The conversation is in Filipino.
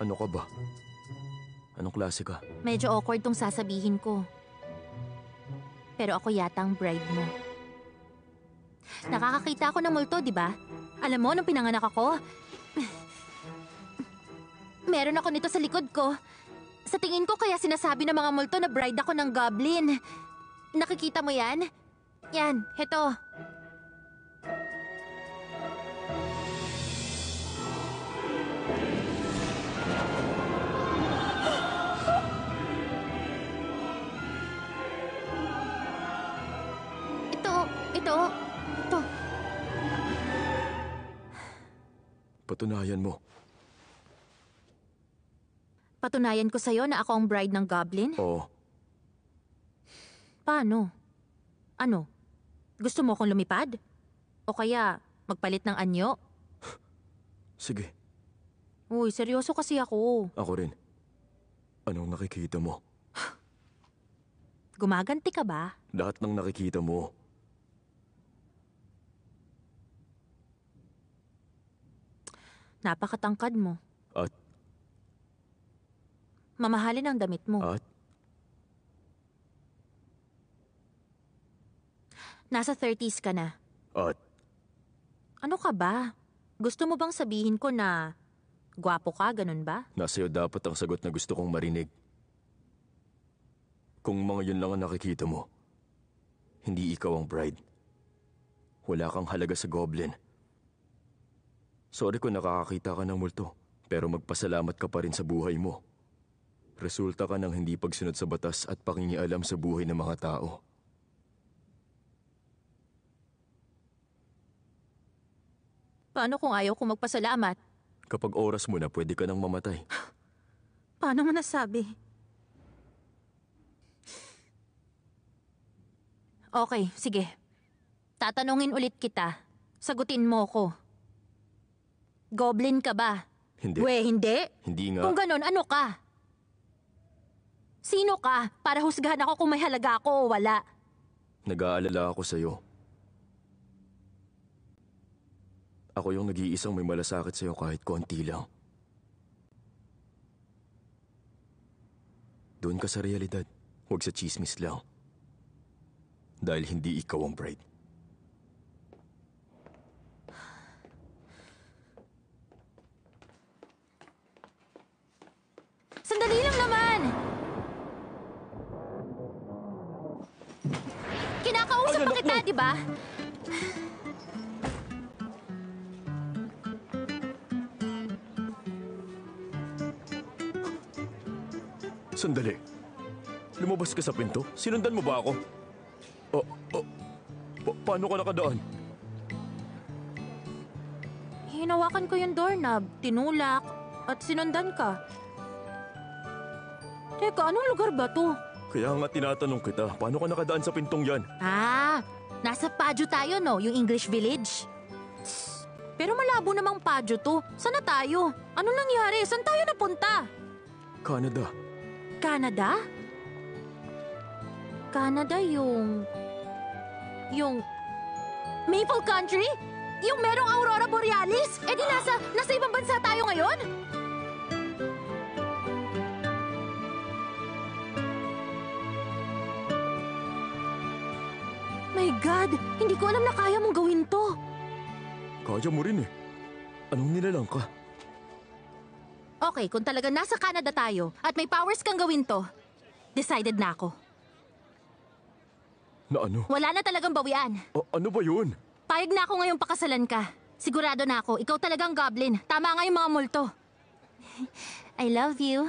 Ano ka ba? Anong klase ka? Medyo awkward tong sasabihin ko. Pero ako yata ang bride mo. Nakakakita ako ng multo, di ba? Alam mo, nung pinanganak ako, meron ako nito sa likod ko. Sa tingin ko kaya sinasabi ng mga multo na bride ako ng goblin. Nakikita mo yan? Yan, heto. Ito. Patunayan mo. Patunayan ko sa'yo na ako ang bride ng goblin? Oo. Paano? Ano? Gusto mo akong lumipad? O kaya magpalit ng anyo? Sige. Uy, seryoso kasi ako. Ako rin. Anong nakikita mo? Gumaganti ka ba? Lahat ng nakikita mo. Napakatangkad mo. At? Mamahalin ang damit mo. At? Nasa 30s ka na. At? Ano ka ba? Gusto mo bang sabihin ko na gwapo ka, ganun ba? Nasa'yo dapat ang sagot na gusto kong marinig. Kung mga yun lang ang nakikita mo, hindi ikaw ang bride. Wala kang halaga sa goblin. Sorry kung nakakakita ka ng multo, pero magpasalamat ka pa rin sa buhay mo. Resulta ka ng hindi pagsunod sa batas at pakingialam sa buhay ng mga tao. Paano kung ayaw kong magpasalamat? Kapag oras mo na, pwede ka nang mamatay. Paano mo nasabi? Okay, sige. Tatanungin ulit kita. Sagutin mo ko. Goblin ka ba? Hindi. Hindi? Hindi nga. Kung ganon, ano ka? Sino ka? Para husgahan ako kung may halaga ako o wala. Nag-aalala ako sa'yo. Ako yung nag-iisang may malasakit sa'yo kahit konti lang. Doon ka sa realidad, huwag sa chismis lang. Dahil hindi ikaw ang bride. Sandali lang naman! Kinakausap pa kita, di ba? Sandali. Lumabas ka sa pinto? Sinundan mo ba ako? Paano ka nakadaan? Hinawakan ko yung doorknob, tinulak, at sinundan ka. Teka, anong lugar ba to? Kaya nga tinatanong kita, paano ka nakadaan sa pintong yan? Nasa Padyo tayo, no? Yung English Village. Pero malabo namang Padyo to. Saan na tayo? Ano nangyari? Saan tayo napunta? Canada. Canada? Canada yung Maple Country? Yung merong Aurora Borealis? Eh di nasa ibang bansa tayo ngayon? My God! Hindi ko alam na kaya mong gawin to. Kaya mo rin eh. Anong nilalang ka? Okay, kung talaga nasa Canada tayo at may powers kang gawin to, decided na ako. Na ano? Wala na talagang bawian. Ano ba yun? Payag na ako ngayong pakasalan ka. Sigurado na ako, ikaw talagang goblin. Tama nga yung mga multo. I love you.